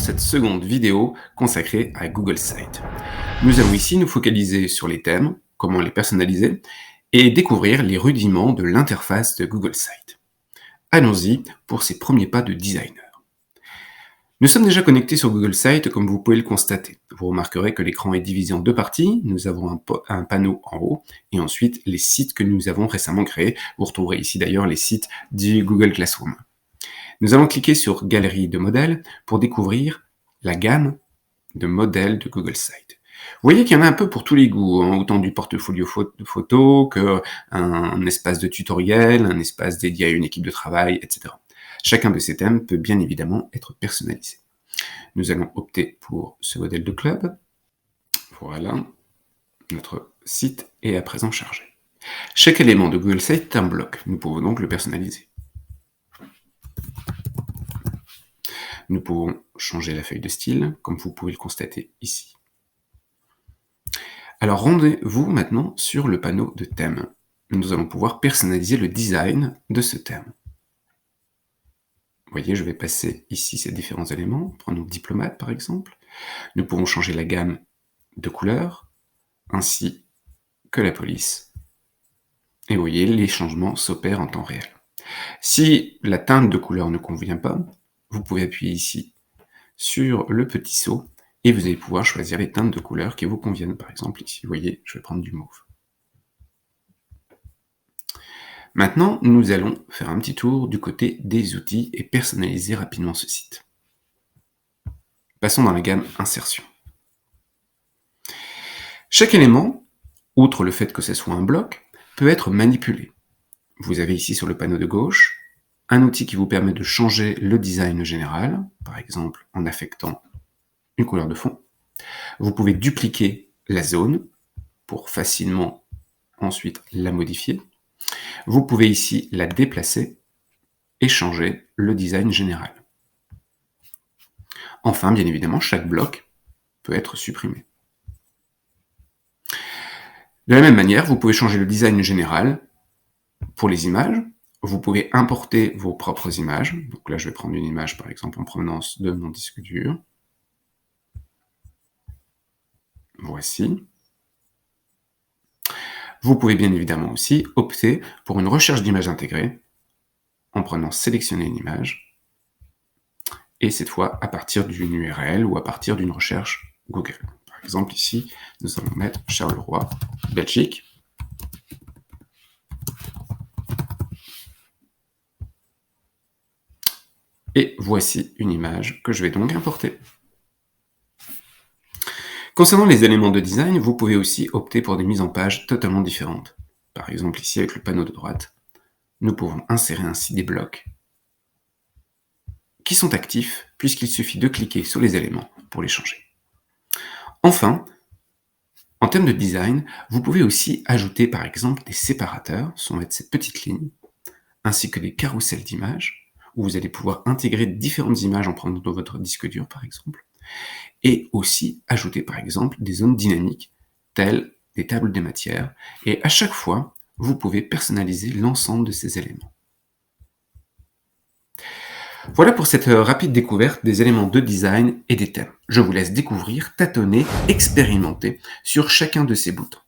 cette seconde vidéo consacrée à Google Sites. Nous allons ici nous focaliser sur les thèmes, comment les personnaliser, et découvrir les rudiments de l'interface de Google Sites. Allons-y pour ces premiers pas de designer. Nous sommes déjà connectés sur Google Sites comme vous pouvez le constater. Vous remarquerez que l'écran est divisé en deux parties. Nous avons un panneau en haut et ensuite les sites que nous avons récemment créés. Vous retrouverez ici d'ailleurs les sites du Google Classroom. Nous allons cliquer sur Galerie de modèles pour découvrir la gamme de modèles de Google Sites. Vous voyez qu'il y en a un peu pour tous les goûts, hein, autant du portfolio photo qu'un espace de tutoriel, un espace dédié à une équipe de travail, etc. Chacun de ces thèmes peut bien évidemment être personnalisé. Nous allons opter pour ce modèle de club. Voilà, notre site est à présent chargé. Chaque élément de Google Sites est un bloc, nous pouvons donc le personnaliser. Nous pouvons changer la feuille de style, comme vous pouvez le constater ici. Alors rendez-vous maintenant sur le panneau de thème. Nous allons pouvoir personnaliser le design de ce thème. Vous voyez, je vais passer ici ces différents éléments. Prenons diplomate par exemple. Nous pouvons changer la gamme de couleurs, ainsi que la police. Et vous voyez, les changements s'opèrent en temps réel. Si la teinte de couleur ne convient pas, vous pouvez appuyer ici sur le petit saut et vous allez pouvoir choisir les teintes de couleurs qui vous conviennent. Par exemple, ici, vous voyez, je vais prendre du mauve. Maintenant, nous allons faire un petit tour du côté des outils et personnaliser rapidement ce site. Passons dans la gamme Insertion. Chaque élément, outre le fait que ce soit un bloc, peut être manipulé. Vous avez ici sur le panneau de gauche un outil qui vous permet de changer le design général, par exemple en affectant une couleur de fond. Vous pouvez dupliquer la zone pour facilement ensuite la modifier. Vous pouvez ici la déplacer et changer le design général. Enfin, bien évidemment, chaque bloc peut être supprimé. De la même manière, vous pouvez changer le design général pour les images. Vous pouvez importer vos propres images. Donc là, je vais prendre une image, par exemple, en provenance de mon disque dur. Voici. Vous pouvez bien évidemment aussi opter pour une recherche d'images intégrée en prenant sélectionner une image et cette fois à partir d'une URL ou à partir d'une recherche Google. Par exemple ici, nous allons mettre Charleroi, Belgique. Et voici une image que je vais donc importer. Concernant les éléments de design, vous pouvez aussi opter pour des mises en page totalement différentes. Par exemple ici avec le panneau de droite, nous pouvons insérer ainsi des blocs qui sont actifs puisqu'il suffit de cliquer sur les éléments pour les changer. Enfin, en termes de design, vous pouvez aussi ajouter par exemple des séparateurs, ce sont cette petite ligne, ainsi que des carousels d'images, où vous allez pouvoir intégrer différentes images en prenant votre disque dur par exemple, et aussi ajouter par exemple des zones dynamiques, telles des tables des matières, et à chaque fois, vous pouvez personnaliser l'ensemble de ces éléments. Voilà pour cette rapide découverte des éléments de design et des thèmes. Je vous laisse découvrir, tâtonner, expérimenter sur chacun de ces boutons.